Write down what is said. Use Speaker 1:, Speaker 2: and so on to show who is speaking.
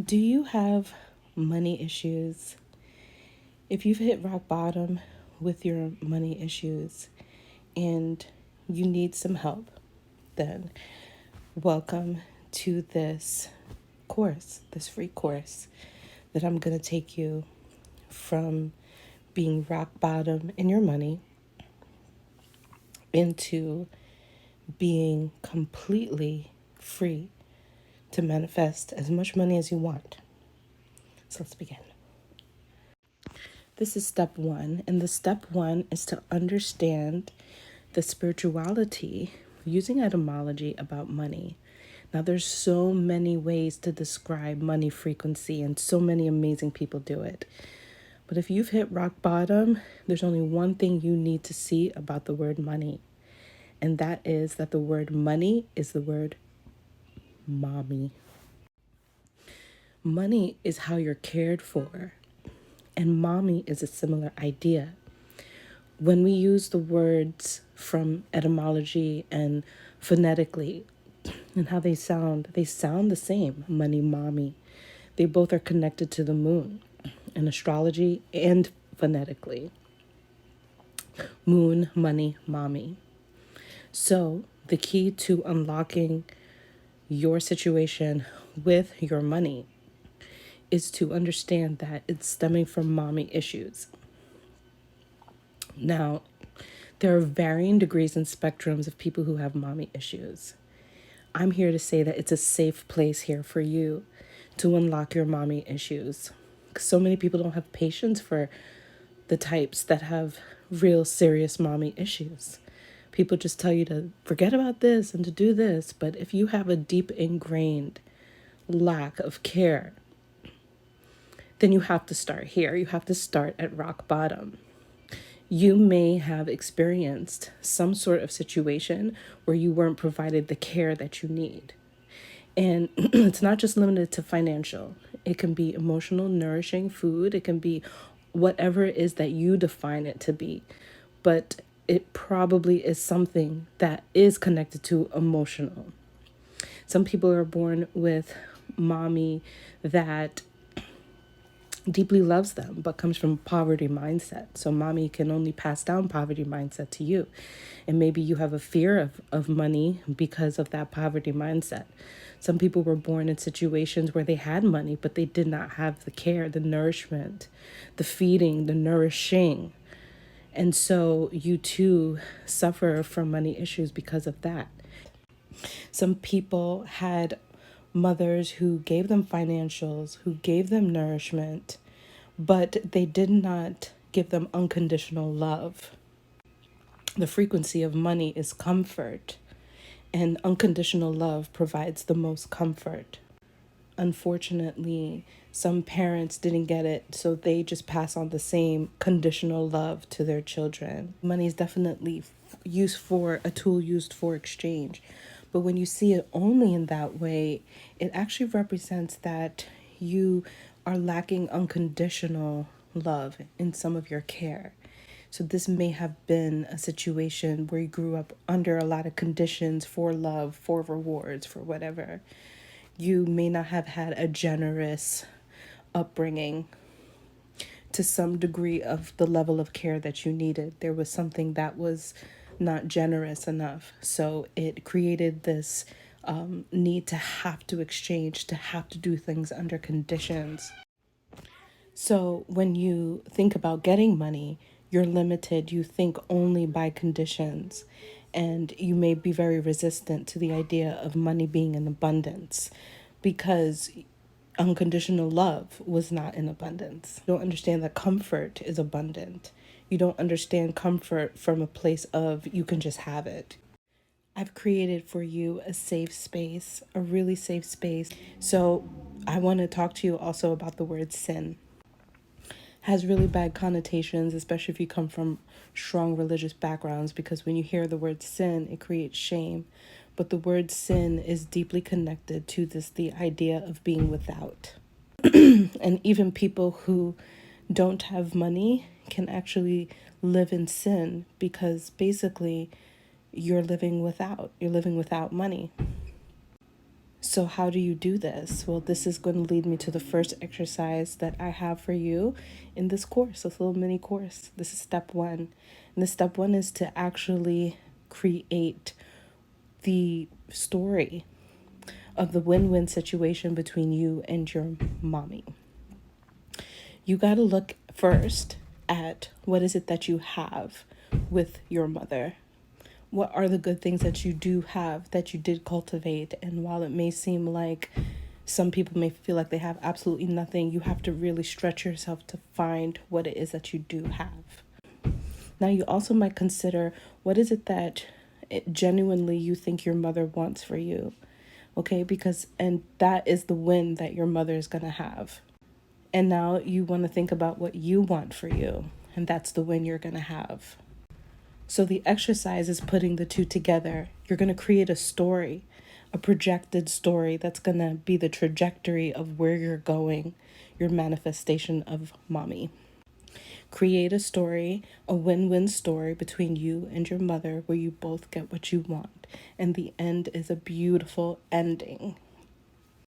Speaker 1: Do you have money issues? If you've hit rock bottom with your money issues and you need some help, then welcome to this course, this free course that I'm going to take you from being rock bottom in your money into being completely free to manifest as much money as you want. So let's begin. This is step one, and the step one is to understand the spirituality using etymology about money. Now, there's so many ways to describe money frequency, and so many amazing people do it. But if you've hit rock bottom, there's only one thing you need to see about the word money, and that is that the word money is the word mommy. Money is how you're cared for, and mommy is a similar idea. When we use the words from etymology and phonetically and how they sound the same, money, mommy. They both are connected to the moon in astrology and phonetically. Moon, money, mommy. So, the key to unlocking your situation with your money is to understand that it's stemming from mommy issues. Now, there are varying degrees and spectrums of people who have mommy issues. I'm here to say that it's a safe place here for you to unlock your mommy issues. So many people don't have patience for the types that have real serious mommy issues. People just tell you to forget about this and to do this. But if you have a deep ingrained lack of care, then you have to start here. You have to start at rock bottom. You may have experienced some sort of situation where you weren't provided the care that you need. And it's not just limited to financial. It can be emotional, nourishing food. It can be whatever it is that you define it to be. But it probably is something that is connected to emotional. Some people are born with mommy that deeply loves them but comes from poverty mindset. So mommy can only pass down poverty mindset to you. And maybe you have a fear of money because of that poverty mindset. Some people were born in situations where they had money, but they did not have the care, the nourishment, the feeding, the nourishing. And so you too suffer from money issues because of that. Some people had mothers who gave them financials, who gave them nourishment, but they did not give them unconditional love. The frequency of money is comfort, and unconditional love provides the most comfort. Unfortunately, some parents didn't get it, so they just pass on the same conditional love to their children. Money is definitely used for a tool used for exchange, but when you see it only in that way, it actually represents that you are lacking unconditional love in some of your care. So this may have been a situation where you grew up under a lot of conditions for love, for rewards, for whatever. You may not have had a generous upbringing to some degree of the level of care that you needed. There was something that was not generous enough. So it created this need to have to exchange, to have to do things under conditions. So when you think about getting money, you're limited. You think only by conditions. And you may be very resistant to the idea of money being in abundance because unconditional love was not in abundance. You don't understand that comfort is abundant. You don't understand comfort from a place of you can just have it. I've created for you a safe space, a really safe space. So I want to talk to you also about the word sin. Has really bad connotations, especially if you come from strong religious backgrounds, because when you hear the word sin, it creates shame. But the word sin is deeply connected to the idea of being without. And even people who don't have money can actually live in sin because basically you're living without money. So, how do you do this? Well, this is going to lead me to the first exercise that I have for you in this course, this little mini course. This is step one. And the step one is to actually create the story of the win win situation between you and your mommy. You got to look first at what is it that you have with your mother. What are the good things that you do have that you did cultivate? And while it may seem like some people may feel like they have absolutely nothing, you have to really stretch yourself to find what it is that you do have. Now, you also might consider what is it that genuinely you think your mother wants for you. Okay, and that is the win that your mother is going to have. And now you want to think about what you want for you, and that's the win you're going to have. So the exercise is putting the two together. You're going to create a story, a projected story that's going to be the trajectory of where you're going, your manifestation of mommy. Create a story, a win-win story between you and your mother where you both get what you want. And the end is a beautiful ending.